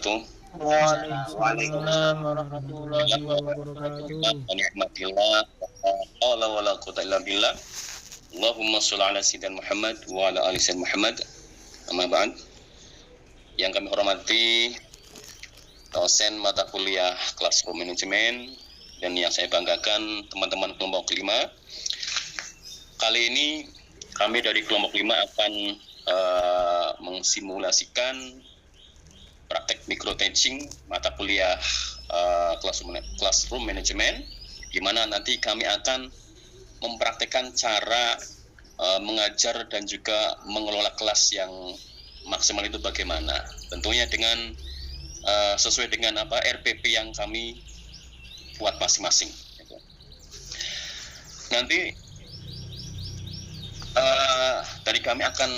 wabarakatuh. Waalaikumsalam warahmatullahi wabarakatuh. Alhamdulillah. Wala quwwata illa billah. Allahumma shalli ala sayyidina Muhammad wa ala ali sayyidina Muhammad. Amma ba'd. Yang kami hormati dosen mata kuliah kelas manajemen dan yang saya banggakan teman-teman kelompok 5. Kali ini kami dari kelompok 5 akan mengsimulasikan praktek micro teaching mata kuliah classroom management, di mana nanti kami akan mempraktekkan cara mengajar dan juga mengelola kelas yang maksimal itu bagaimana. Tentunya dengan sesuai dengan RPP yang kami buat masing-masing. Nanti dari kami akan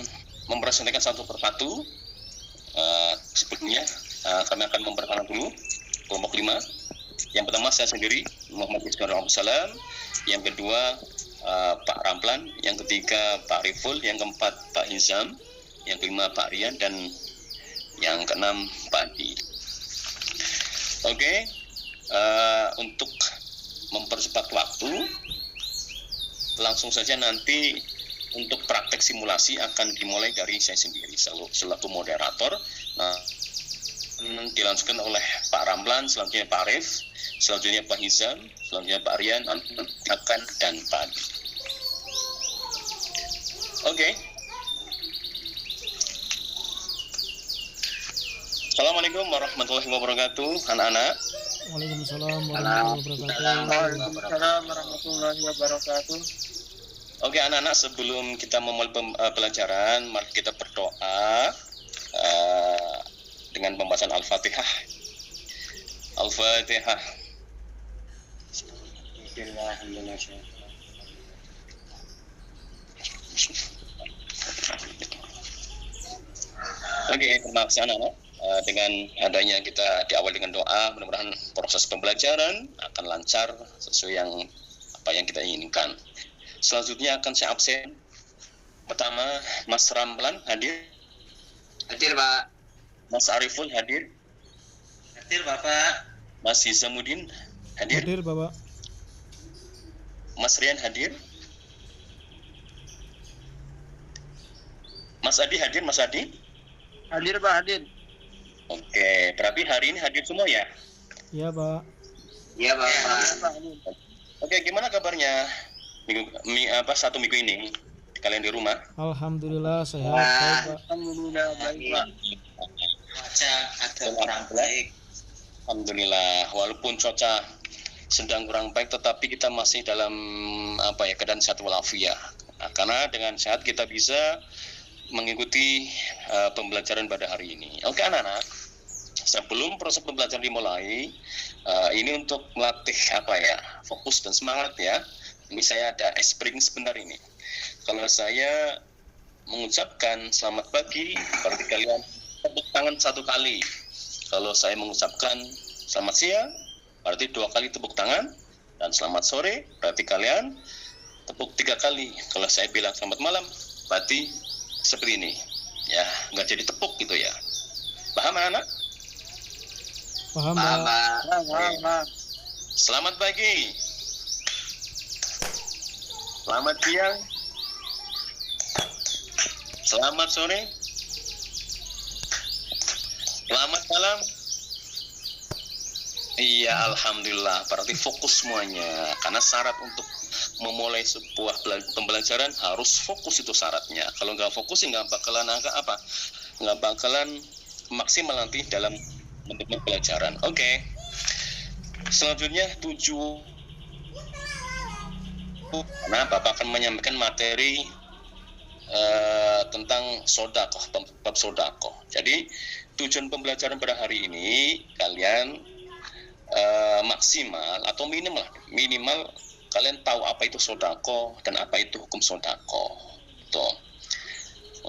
mempresentasikan satu persatu. Sebelumnya kami akan memperkenalkan dulu kelompok 5. Yang pertama saya sendiri, Muhammad Ismail Abdussalam. Yang kedua Pak Ramplan. Yang ketiga Pak Riful. Yang keempat Pak Hizam. Yang kelima Pak Rian. Dan yang keenam Pak Adi. Oke, untuk mempercepat waktu, langsung saja nanti untuk praktek simulasi akan dimulai dari saya sendiri selaku moderator. Nah, dilanjutkan oleh Pak Ramlan, selanjutnya Pak Arif, selanjutnya Pak Hizam, selanjutnya Pak Rian, akan dan Pak Adi. Oke. Assalamualaikum warahmatullahi wabarakatuh, anak-anak. Waalaikumsalam warahmatullahi wabarakatuh. Waalaikumsalam warahmatullahi wabarakatuh. Oke anak-anak, sebelum kita memulai pelajaran, mari kita berdoa dengan pembahasan Al-Fatihah. Al-Fatihah. Oke, terima kasih anak-anak. Dengan adanya kita diawali dengan doa, mudah-mudahan proses pembelajaran akan lancar sesuai apa yang kita inginkan. Selanjutnya akan saya absen. Pertama, Mas Ramlan hadir. Hadir, Pak. Mas Ariful hadir. Hadir, Bapak. Mas Hizamuddin hadir. Hadir, Bapak. Mas Rian hadir. Mas Adi hadir, Mas Adi. Hadir, Pak, hadir. Oke, berarti hari ini hadir semua ya? Iya, Pak. Iya, Bapak. Oke, gimana kabarnya? Satu minggu ini kalian di rumah? Alhamdulillah sehat, baik, Pak. Alhamdulillah baik, Pak. Cuaca ada kurang baik. Alhamdulillah, walaupun cuaca sedang kurang baik, tetapi kita masih dalam keadaan sehat walafiat. Nah, karena dengan sehat kita bisa mengikuti pembelajaran pada hari ini. Oke anak-anak, sebelum proses pembelajaran dimulai, ini untuk melatih fokus dan semangat ya. Ini saya ada espring sebentar ini. Kalau saya mengucapkan selamat pagi, berarti kalian tepuk tangan 1 kali. Kalau saya mengucapkan selamat siang, berarti 2 kali tepuk tangan. Dan selamat sore, berarti kalian tepuk 3 kali. Kalau saya bilang selamat malam, berarti seperti ini. Ya, nggak jadi tepuk gitu ya. Paham anak? Paham, Pak. Paham. Selamat pagi. Selamat siang. Selamat sore. Selamat malam. Iya, alhamdulillah. Berarti fokus semuanya. Karena syarat untuk memulai sebuah pembelajaran harus fokus, itu syaratnya. Kalau nggak fokus, nggak bakalan maksimal nanti dalam bentuk pembelajaran. Oke. Selanjutnya 7. Nah, Bapak akan menyampaikan materi tentang sodakoh, bab sodakoh. Jadi tujuan pembelajaran pada hari ini kalian maksimal atau minimal kalian tahu apa itu sodakoh dan apa itu hukum sodakoh. Tuh.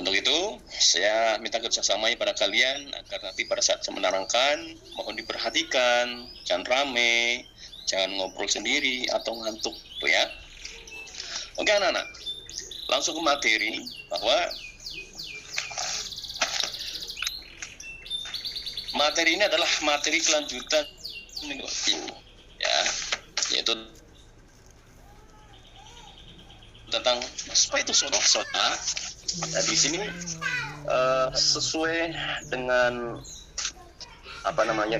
Untuk itu saya minta kerjasama pada kalian agar nanti pada saat saya menerangkan mohon diperhatikan, jangan rame, jangan ngobrol sendiri atau ngantuk, tuh ya. Oke anak-anak, langsung ke materi bahwa materi ini adalah materi kelanjutan ya, yaitu tentang apa itu sodak. Nah, di sini sesuai dengan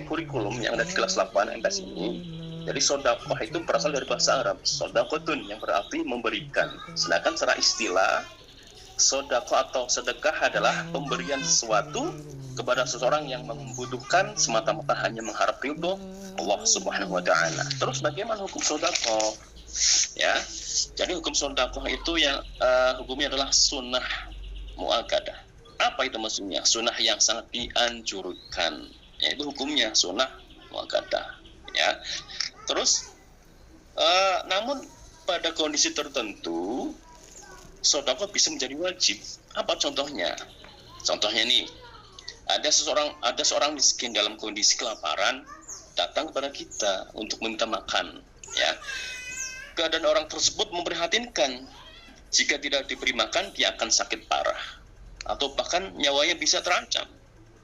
kurikulum yang ada di kelas 8 MTS ini. Jadi sodakoh itu berasal dari bahasa Arab sodakotun, yang berarti memberikan. Sedangkan secara istilah sodakoh atau sedekah adalah pemberian sesuatu kepada seseorang yang membutuhkan semata-mata hanya mengharap ridho Allah Subhanahu wa taala. Terus bagaimana hukum sodakoh? Ya. Jadi hukum sodakoh itu yang hukumnya adalah sunnah muakkadah. Apa itu maksudnya? Sunnah yang sangat dianjurkan. Yaitu hukumnya sunnah muakkadah. Ya. Terus namun pada kondisi tertentu sodakoh bisa menjadi wajib. Apa contohnya? Contohnya nih, ada seorang miskin dalam kondisi kelaparan datang kepada kita untuk meminta makan. Ya. Keadaan orang tersebut memprihatinkan. Jika tidak diberi makan, dia akan sakit parah, atau bahkan nyawanya bisa terancam.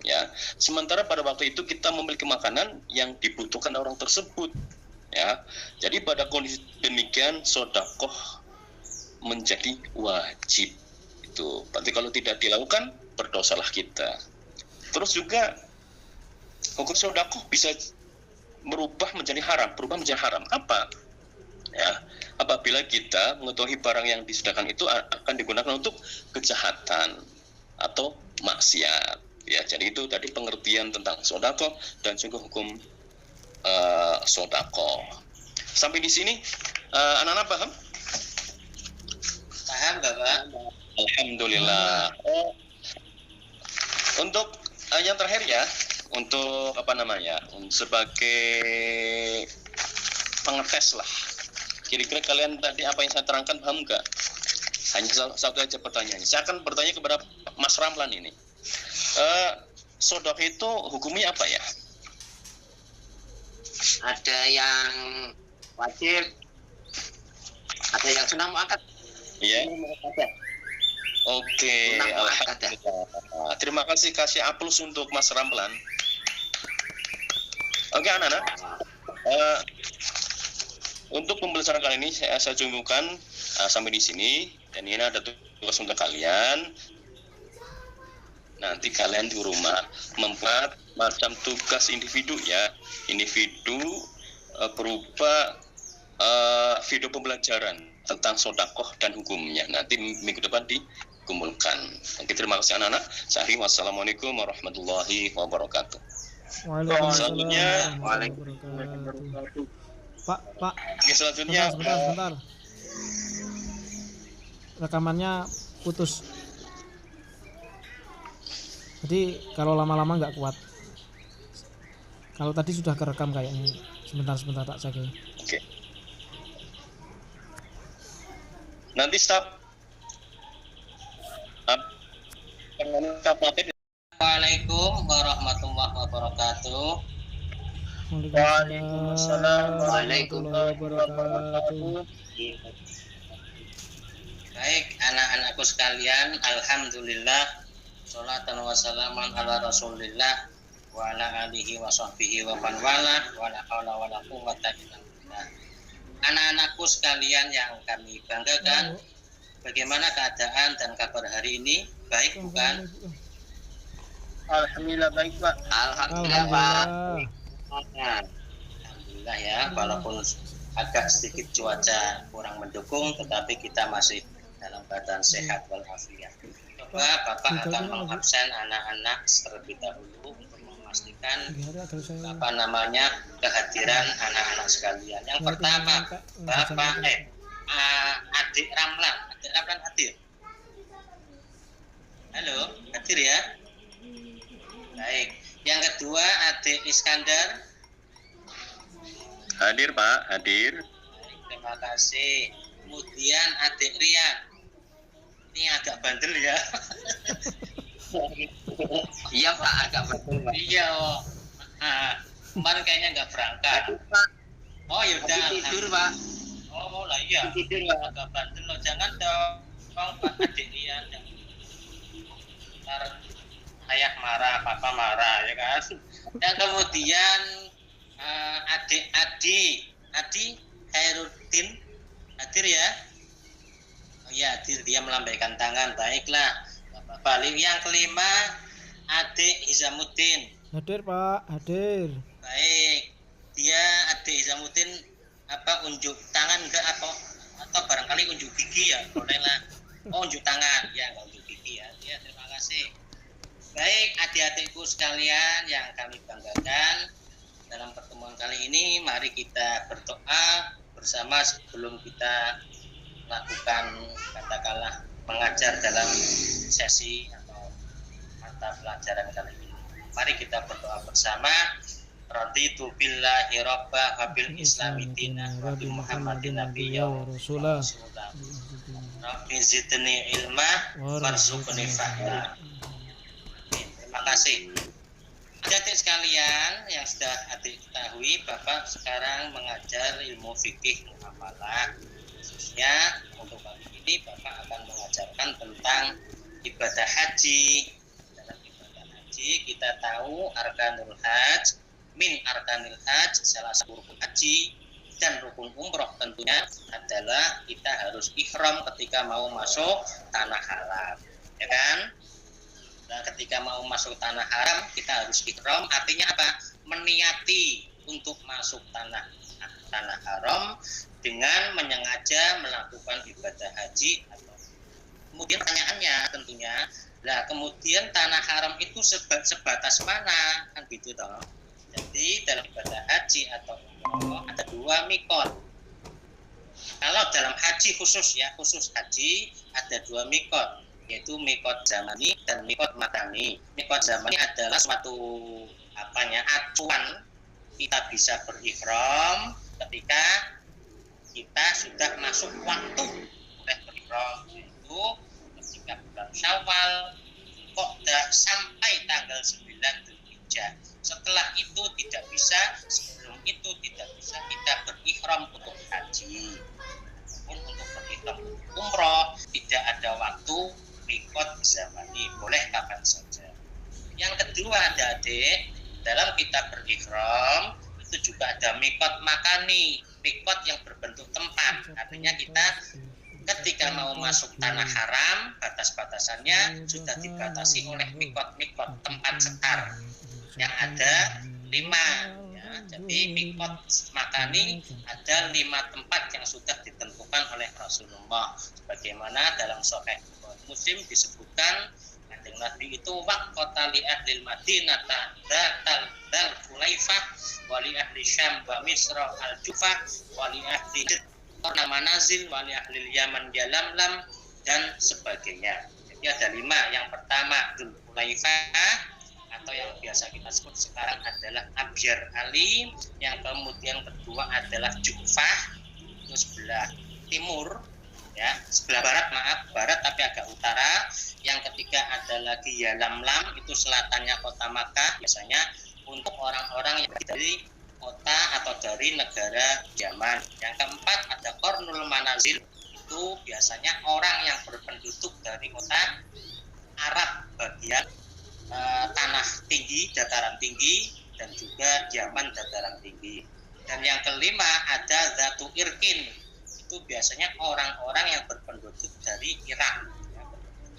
Ya, sementara pada waktu itu kita memiliki makanan yang dibutuhkan orang tersebut. Ya, jadi pada kondisi demikian sodakoh menjadi wajib. Itu berarti kalau tidak dilakukan berdosalah kita. Terus juga hukum sodakoh bisa berubah menjadi haram. Apa? Ya, apabila kita mengetahui barang yang disediakan itu akan digunakan untuk kejahatan atau maksiat. Ya, jadi itu tadi pengertian tentang sodakoh dan juga hukum sodakoh. Sampai di sini anak-anak paham? Paham, Bapak. Alhamdulillah. Untuk yang terakhir ya, untuk sebagai pengetes lah. Kira-kira kalian tadi apa yang saya terangkan paham nggak? Hanya satu aja pertanyaannya. Saya akan bertanya kepada Mas Ramlan ini. Sodakoh itu hukumnya apa ya? Ada yang wajib, ada yang sunnah muakkad. Iya. Oke, alhamdulillah. Terima kasih kasih A+ untuk Mas Ramlan. Oke, anak-anak. Untuk pembelajaran kali ini saya cukupkan sampai di sini, dan ini ada tugas untuk kalian. Nanti kalian di rumah membuat macam tugas individu ya, berupa video pembelajaran tentang sodakoh dan hukumnya. Nanti minggu depan dikumpulkan. Oke, terima kasih anak-anak. Wassalamualaikum warahmatullahi wabarakatuh. Waalaikumsalam warahmatullahi wabarakatuh. Pak. Oke, selanjutnya Sebentar. Rekamannya putus. Jadi kalau lama-lama nggak kuat. Kalau tadi sudah kerekam kayaknya. Sebentar tak cek. Oke. Nanti stop. Assalamualaikum warahmatullahi wabarakatuh. Waalaikumsalam warahmatullahi wabarakatuh. Baik, anak-anakku sekalian, alhamdulillah, sholatan wa salaman ala rasulillah wa ala alihi wa sahbihi wa man wala wa la haula wa la quwwata illa billah. Anak-anakku sekalian yang kami banggakan, bagaimana keadaan dan kabar hari ini? Baik bukan? Alhamdulillah baik, Pak. Alhamdulillah, Pak. Alhamdulillah ya, walaupun agak sedikit cuaca kurang mendukung, tetapi kita masih dalam keadaan sehat walafiat. Bapak akan mengabsen anak-anak terlebih dahulu untuk memastikan kehadiran anak-anak sekalian. Yang pertama, adik Ramlan hadir. Halo, hadir ya. Baik. Yang kedua, adik Iskandar. Hadir, Pak, hadir. Baik, terima kasih. Kemudian adik Rian. Ini agak bandel ya. Iya, Pak, agak betul, Pak. Iya. Kemarin kayaknya nggak berangkat. Oh yaudah. Tidur, Pak. Oh lah iya. Tidur, Pak. Agak bandel loh. Jangan dong, Pak, adik Rian. Ntar ayah marah, papa marah, ya kan? Dan kemudian adik Adi Khairuddin hadir ya. Oh ya, hadir, dia melambaikan tangan. Baiklah. Balik yang kelima, adik Hizamuddin. Hadir Pak, hadir. Baik. Dia adik Hizamuddin unjuk tangan enggak atau barangkali unjuk gigi ya? Bolehlah. Oh, unjuk tangan. Ya, enggak unjuk gigi ya. Ya, terima kasih. Baik, adik-adikku sekalian yang kami banggakan, dalam pertemuan kali ini mari kita berdoa bersama sebelum kita melakukan katakanlah mengajar dalam sesi atau mata pelajaran kali ini. Mari kita berdoa bersama. Raditu billahi rabba wa bil islami dina wa bi Muhammadin nabiyya wa rasulah. Rabbi zidni ilma warzuqni fahma. Terima kasih. Adik sekalian yang sudah adik ketahui, Bapak sekarang mengajar ilmu fikih muamalah. Khususnya untuk kali ini Bapak akan mengajarkan tentang ibadah haji. Dalam ibadah haji kita tahu arkanul hajj, min arkanil hajj, salah satu rukun haji dan rukun umroh tentunya adalah kita harus ihram ketika mau masuk tanah haram, ya kan? Nah, ketika mau masuk tanah haram kita harus ihram, artinya apa? Meniati untuk masuk tanah haram dengan menyengaja melakukan ibadah haji. Kemudian pertanyaannya tentunya, lah kemudian tanah haram itu sebatas mana? Kan gitu toh. Jadi dalam ibadah haji atau umroh ada 2 mikot. Kalau dalam haji khusus haji ada 2 mikot, yaitu mikot zamani dan mikot makani. Mikot zamani adalah suatu acuan kita bisa berihram ketika kita sudah masuk waktu boleh berihram, yaitu ketika bulan Syawal sampai tanggal 9 Dzulhijjah. Setelah itu tidak bisa, sebelum itu tidak bisa kita berihram untuk haji. Namun untuk berihram untuk umroh tidak ada waktu mikot zamani, boleh kapan saja. Yang kedua adik-adik, dalam kita berihram itu juga ada mikot makani, mikot yang berbentuk tempat. Artinya kita ketika mau masuk tanah haram, batas-batasannya sudah dibatasi oleh mikot-mikot tempat setar yang ada 5 ya. Jadi mikot makani ada 5 tempat yang sudah ditentukan oleh Rasulullah, sebagaimana dalam Sahih Muslim disebutkan Kanjeng Nabi itu waqata li ahli Madinah dal Khulaifah wa li ahli Syam wa Misra al-Jufa wa li ahli Qarna Manazil wa li ahli Yaman Yalamlam dan sebagainya. Jadi ada 5. Yang pertama Dzul Khulaifah atau yang biasa kita sebut sekarang adalah Abyar Ali, yang kemudian kedua adalah Jufah, itu sebelah timur ya, sebelah barat tapi agak utara. Yang ketiga ada lagi Yalamlam, itu selatannya kota Makkah, biasanya untuk orang-orang yang dari kota atau dari negara Yaman. Yang keempat ada Qarnul Manazil, itu biasanya orang yang berpenduduk dari kota Arab bagian tanah tinggi, dataran tinggi, dan juga Yaman dataran tinggi. Dan yang kelima ada Zatu Irkin, itu biasanya orang-orang yang berpenduduk dari Irak.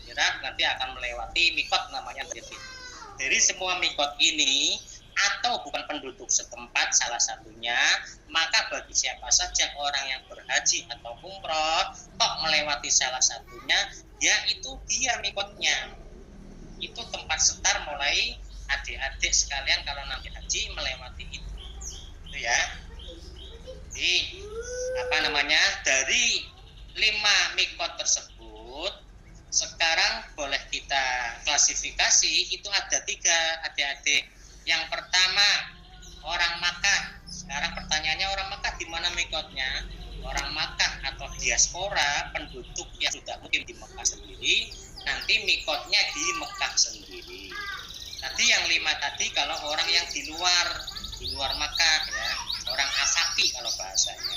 Irak nanti akan melewati mikot namanya Irkin. Dari semua mikot ini atau bukan penduduk setempat salah satunya, maka bagi siapa saja orang yang berhaji atau umroh kok melewati salah satunya, dia mikotnya. Itu tempat setar mulai adik-adik sekalian kalau nanti haji melewati itu ya. Jadi dari 5 mikot tersebut sekarang boleh kita klasifikasi, itu ada 3 adik-adik. Yang pertama orang Makkah. Sekarang pertanyaannya, orang Makkah di mana mikotnya? Orang Makkah atau diaspora, penduduk yang sudah mukim di Makkah sendiri, nanti mikotnya di Mekah sendiri. Tadi yang 5 tadi kalau orang yang di luar Makkah ya, orang afaki kalau bahasanya.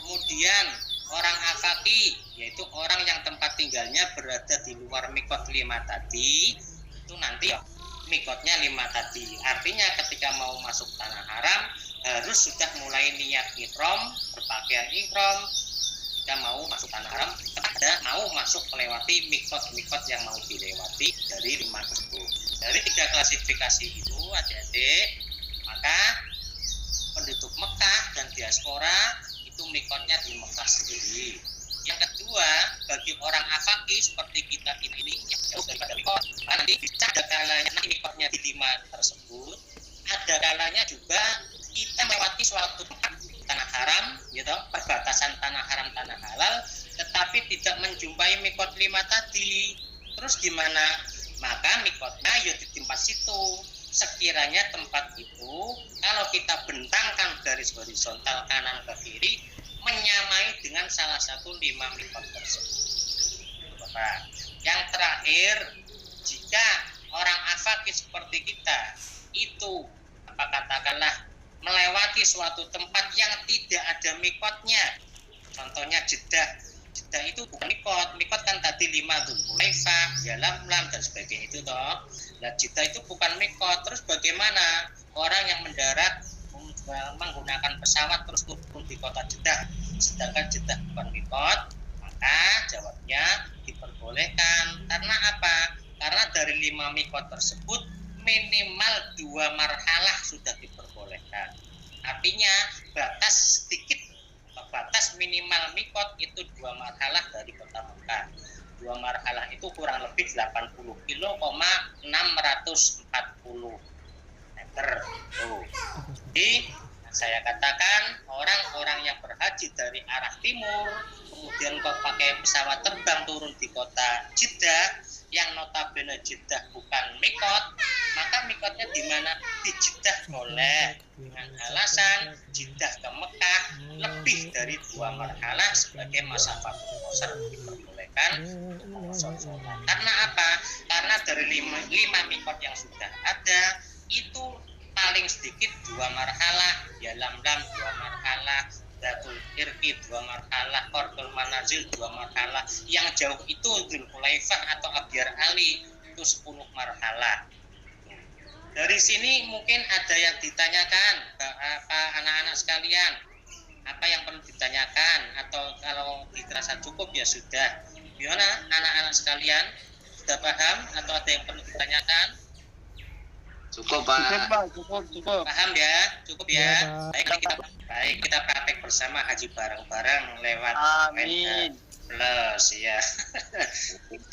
Kemudian orang afaki yaitu orang yang tempat tinggalnya berada di luar mikot 5 tadi, itu nanti mikotnya 5 tadi. Artinya ketika mau masuk tanah haram harus sudah mulai niat ihram, berpakaian ihram. Ketika mau masuk tanah haram, ada mau masuk melewati mikot yang mau dilewati dari 5 itu. Dari 3 klasifikasi itu adik-adik, maka penduduk Mekah dan diaspora itu mikotnya di Mekah sendiri. Yang kedua, bagi orang afaki seperti kita ini yang jauh daripada mikot, nanti ada kalanya nanti mikotnya di 5 tersebut, ada kalanya juga kita melewati suatu tempat tanah haram, gitu, perbatasan tanah haram tanah halal, tetapi tidak menjumpai mikot 5 tadi. Terus gimana? Maka mikotnya ya di tempat situ. Sekiranya tempat itu kalau kita bentangkan garis horizontal kanan ke kiri menyamai dengan salah satu 5 mikot tersebut. Bapak. Yang terakhir, jika orang afaki seperti kita itu katakanlah melewati suatu tempat yang tidak ada mikotnya, contohnya Jeddah itu bukan mikot kan tadi 5 tuh, Hulaifah, Yalamlam dan sebagainya itu toh. Nah Jeddah itu bukan mikot, terus bagaimana orang yang mendarat menggunakan pesawat terus turun di kota Jeddah, sedangkan Jeddah bukan mikot? Maka jawabnya diperbolehkan. Karena apa? Karena dari 5 mikot tersebut minimal 2 marhalah sudah diperbolehkan. Artinya batas sedikit, batas minimal mikot itu 2 marhalah dari kota Mekah. 2 marhalah itu kurang lebih 80 kilo,640 meter. Tuh. Jadi saya katakan orang-orang yang berhaji dari arah timur kemudian kok pakai pesawat terbang turun di kota Jeddah yang notabene Jeddah bukan mikot, maka mikotnya di mana? Di Jeddah boleh, dengan alasan Jeddah ke Mekah lebih dari 2 marhalah sebagai masafah qasar diperbolehkan. Karena apa? Karena dari 5 mikot yang sudah ada itu paling sedikit 2 marhalah, Yalamlam 2 marhalah, Datul Irki 2 marhalah, Qardul Manazil 2 marhalah, yang jauh itu Dzul Hulaifah atau Abyar Ali itu 10 marhalah. Dari sini mungkin ada yang ditanyakan, apa anak-anak sekalian, apa yang perlu ditanyakan, atau kalau dirasa cukup ya sudah. Gimana anak-anak sekalian, sudah paham atau ada yang perlu ditanyakan? Cukup Pak. Cukup. Paham ya? Cukup ya? Ya, Baik, kita praktek bersama haji bareng-bareng lewat Amin. Plus ya.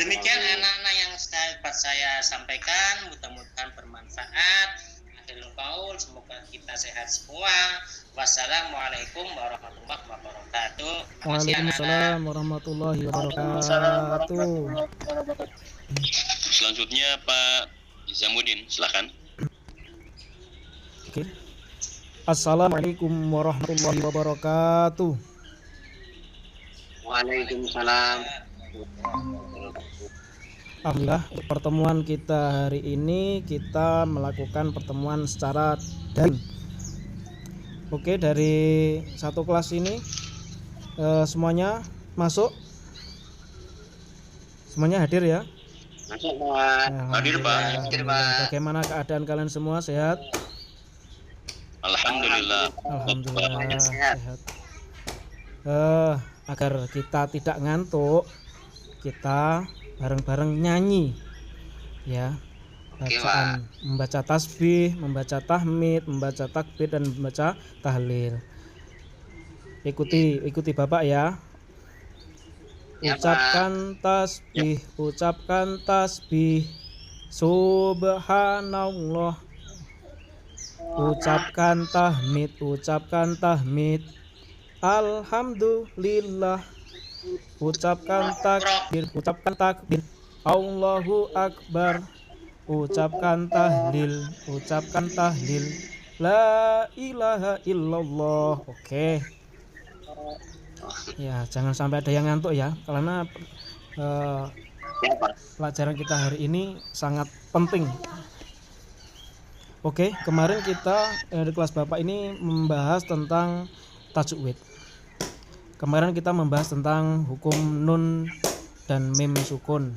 Demikian anak-anak yang dapat saya sampaikan, mudah-mudahan bermanfaat. Akhirul qaul, semoga kita sehat semua. Wassalamualaikum warahmatullahi wabarakatuh. Waalaikumsalam warahmatullahi wabarakatuh. Selanjutnya Pak Izamuddin, silakan. Oke. Assalamualaikum warahmatullahi wabarakatuh. Waalaikumsalam. Alhamdulillah, pertemuan kita hari ini kita melakukan pertemuan secara daring. Oke, dari satu kelas ini semuanya masuk, semuanya hadir ya. Masuk Pak. Hadir, Pak. Hadir, Pak. Bagaimana keadaan kalian semua, sehat? Alhamdulillah. Alhamdulillah Sehat. sehat. Agar kita tidak ngantuk, kita bareng-bareng nyanyi ya, Oke, bacaan, membaca tasbih, membaca tahmid, membaca takbir dan membaca tahlil. Ikuti Bapak ya. Ya, Ucapkan tasbih subhanallah. Ucapkan tahmid, alhamdulillah. Ucapkan takbir, Allahu akbar. Ucapkan tahlil, la ilaha illallah. Oke. Ya, jangan sampai ada yang ngantuk ya, karena pelajaran kita hari ini sangat penting. Oke, kemarin kita di kelas Bapak ini membahas tentang tajwid. Kemarin kita membahas tentang hukum nun dan mim sukun.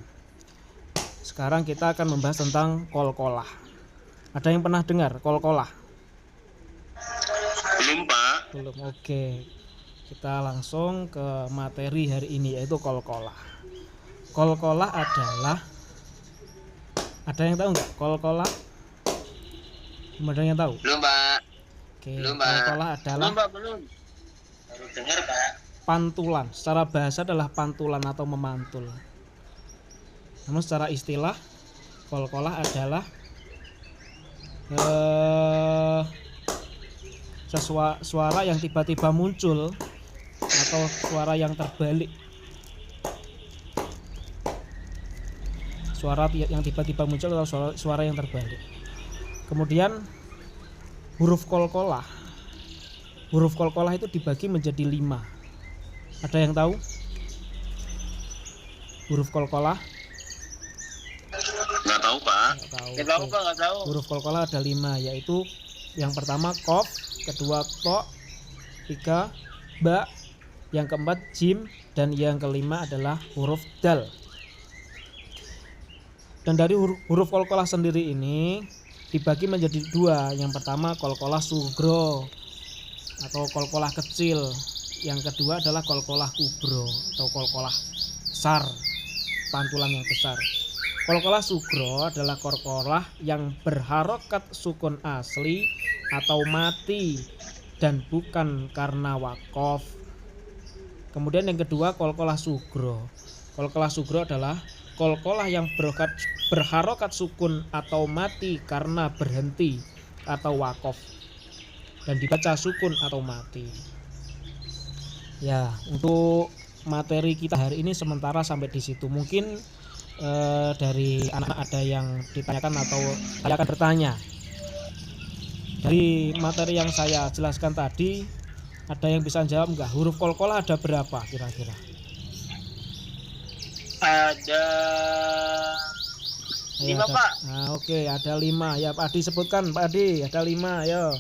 Sekarang kita akan membahas tentang qalqalah. Ada yang pernah dengar kol-kolah? Belum Pak. Belum. Oke. Kita langsung ke materi hari ini, yaitu kol-kolah. Kol-kolah adalah, ada yang tahu nggak kol-kolah? Ada yang tahu? Belum, Pak. Oke. Belum, Pak. Kol-kolah adalah Belum. Baru dengar, Pak. pantulan. Secara bahasa adalah pantulan atau memantul. Namun secara istilah kol-kolah adalah suara yang tiba-tiba muncul atau suara yang terbalik. Suara yang tiba-tiba muncul atau suara yang terbalik. Kemudian huruf kol-kolah. Huruf kol-kolah itu dibagi menjadi 5. Ada yang tahu? Huruf kol-kolah? Nggak tahu Pak. Nggak tahu. Huruf kol-kolah ada 5, yaitu yang pertama qaf, kedua to, 3 ba, yang keempat jim, dan yang kelima adalah huruf dal. Dan dari huruf kol-kolah sendiri ini dibagi menjadi 2. Yang pertama kol-kolah sugro atau kol-kolah kecil. Yang kedua adalah kol-kolah kubro atau kol-kolah besar, pantulan yang besar. Kol-kolah sugro adalah kol-kolah yang berharokat sukun asli atau mati dan bukan karena wakof. Kemudian yang kedua kol-kolah sugro. Kol-kolah sugro adalah kol-kolah yang berharokat sukun atau mati karena berhenti atau wakof dan dibaca sukun atau mati. Ya, untuk materi kita hari ini sementara sampai di situ. Mungkin dari anak-anak ada yang ditanyakan atau saya akan bertanya. Dari materi yang saya jelaskan tadi, ada yang bisa jawab nggak? Huruf kol-kolah ada berapa kira-kira? Ada 5, Pak. Nah, oke, ada 5. Ya, Pak Adi sebutkan, Pak Adi, ada 5, ayo.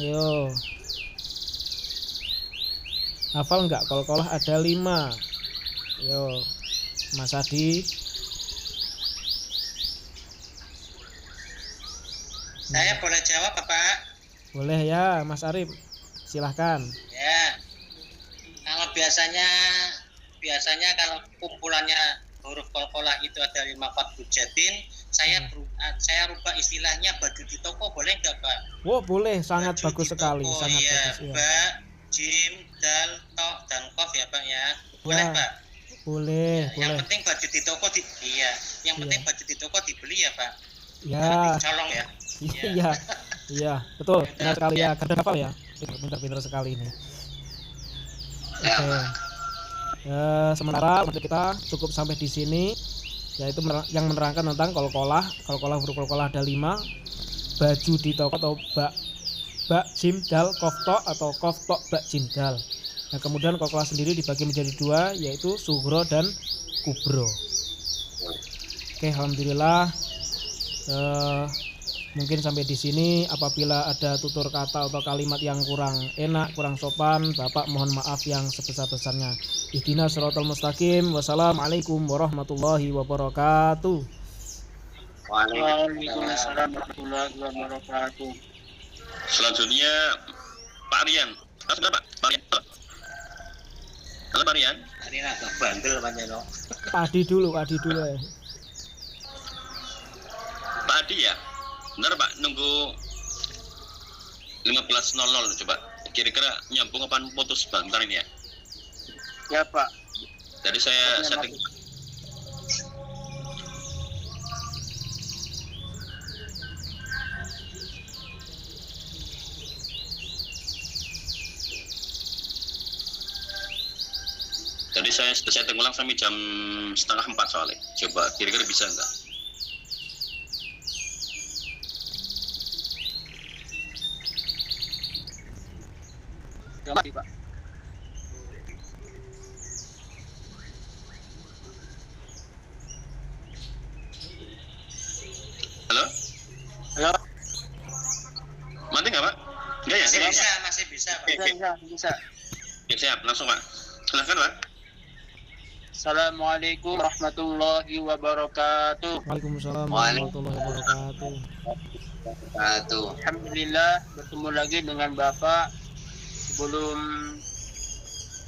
Ayo. Hafal nggak? Kol-kolah ada 5. Ayo, Mas Adi. Saya boleh jawab, Pak? Boleh ya, Mas Arif. Silahkan. Ya. Kalau biasanya kalau kumpulannya huruf kol-kolah itu ada 5 fathu jadin, saya rubah istilahnya baju di toko, boleh nggak, Pak? Oh, boleh, sangat Baju bagus di sekali, toko, sangat ya. bagus ya. Ba, jim, dal, to, dan kof ya, Pak ya. Boleh, Ya, Pak? Boleh, Yang boleh. penting baju di toko yang penting baju di toko dibeli ya, Pak. Ya, Colong ya. iya, iya, betul. Benar sekali ya, karena hafal ya. Pintar-pintar sekali ini. Oke. Sementara untuk kita cukup sampai di sini, yaitu yang menerangkan tentang kol-kolah. Kol-kolah, huruf kol-kolah ada 5. Baju di toko atau ba jim dal kof to atau kof to ba jim dal. Nah, kemudian kol-kolah sendiri dibagi menjadi 2, yaitu sugro dan kubro. Oke, alhamdulillah. Mungkin sampai di sini. Apabila ada tutur kata atau kalimat yang kurang enak, kurang sopan, Bapak mohon maaf yang sebesar-besarnya. Ihdinas shiratal mustaqim. Wassalamualaikum warahmatullahi wabarakatuh. Waalaikumsalam warahmatullahi wabarakatuh. Selanjutnya Pak Rian. Halo Pak. Pak Rian. Halo Pak Rian. Ini agak bandel panjang. Pak Adi dulu ya. Pak Adi ya. Benar Pak, nunggu 15.00 coba. Kira-kira nyambung apa putus sebentar ini ya? Ya, Pak. Jadi saya setting. Jadi saya setting ulang sampai jam 3:30 soalnya. Coba kira-kira bisa enggak? Pak. Halo? Halo. Mati nggak Pak? Enggak ya? Masih bisa, Pak. Oke. Bisa. Ya, siap, langsung Pak. Silahkan Pak. Assalamualaikum warahmatullahi wabarakatuh. Waalaikumsalam warahmatullahi wabarakatuh. Alhamdulillah bertemu lagi dengan Bapak. Sebelum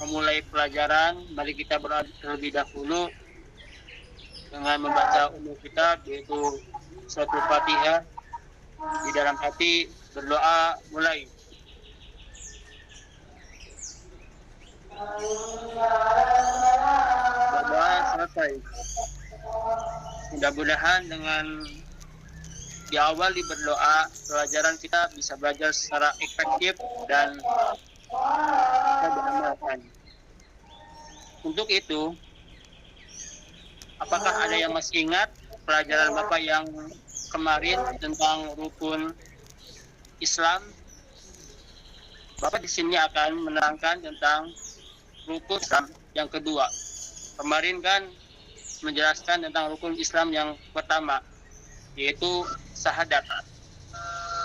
memulai pelajaran, mari kita berdoa terlebih dahulu dengan membaca umum kitab, yaitu suatu Fatihah. Di dalam hati berdoa mulai. Berdoa selesai. Mudah-mudahan dengan diawali berdoa, pelajaran kita bisa belajar secara efektif dan bisa diamalkan. Untuk itu, apakah ada yang masih ingat pelajaran Bapak yang kemarin tentang rukun Islam? Bapak di sini akan menerangkan tentang rukun Islam yang kedua. Kemarin kan menjelaskan tentang rukun Islam yang pertama, yaitu syahadat.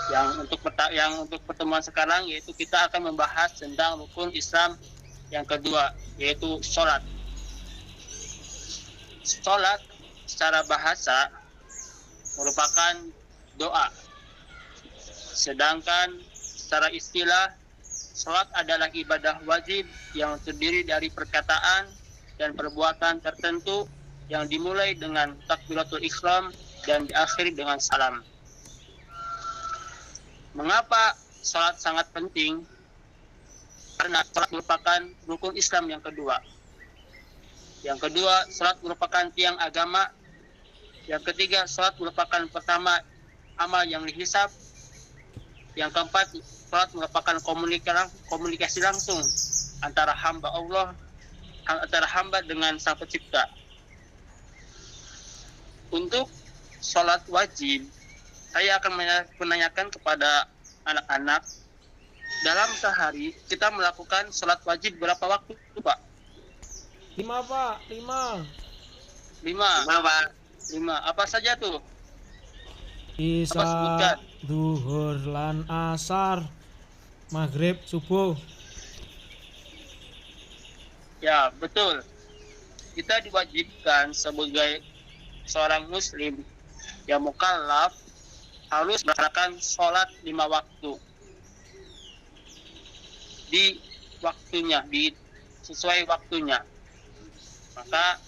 Yang untuk pertemuan sekarang yaitu kita akan membahas tentang rukun Islam yang kedua, yaitu sholat. Sholat secara bahasa merupakan doa. Sedangkan secara istilah, sholat adalah ibadah wajib yang terdiri dari perkataan dan perbuatan tertentu yang dimulai dengan takbiratul ihram dan diakhiri dengan salam. Mengapa sholat sangat penting? Karena sholat merupakan rukun Islam yang kedua. Yang kedua, sholat merupakan tiang agama. Yang ketiga, sholat merupakan pertama amal yang dihisab. Yang keempat, sholat merupakan komunikasi langsung antara hamba Allah, antara hamba dengan Sang Pencipta. Untuk sholat wajib, saya akan menanyakan kepada anak-anak, dalam sehari kita melakukan sholat wajib berapa waktu, Pak? 5 Pak, 5. 5, Pak. 5. Apa saja tuh? Isya, duhur, lan asar, maghrib, subuh. Ya, betul. Kita diwajibkan sebagai seorang muslim yang mukallaf harus melaksanakan sholat 5 waktu di waktunya, sesuai waktunya. Maka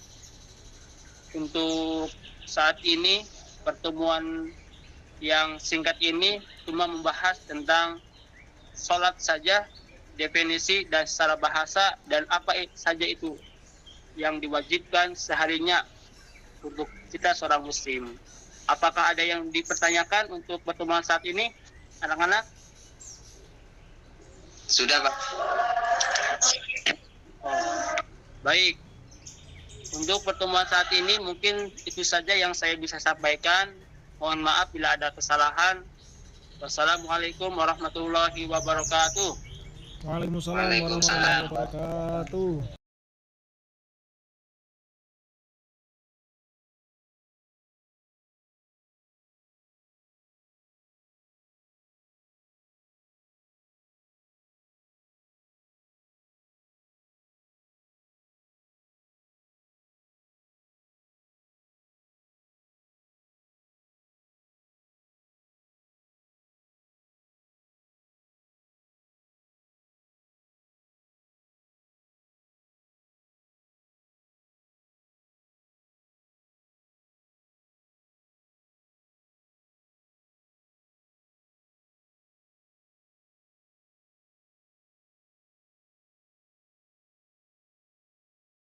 untuk saat ini pertemuan yang singkat ini cuma membahas tentang sholat saja, definisi dan secara bahasa dan apa saja itu yang diwajibkan seharinya untuk kita seorang muslim. Apakah ada yang dipertanyakan untuk pertemuan saat ini, anak-anak? Sudah, Pak. Baik. Untuk pertemuan saat ini mungkin itu saja yang saya bisa sampaikan. Mohon maaf bila ada kesalahan. Wassalamualaikum warahmatullahi wabarakatuh. Waalaikumsalam warahmatullahi wabarakatuh.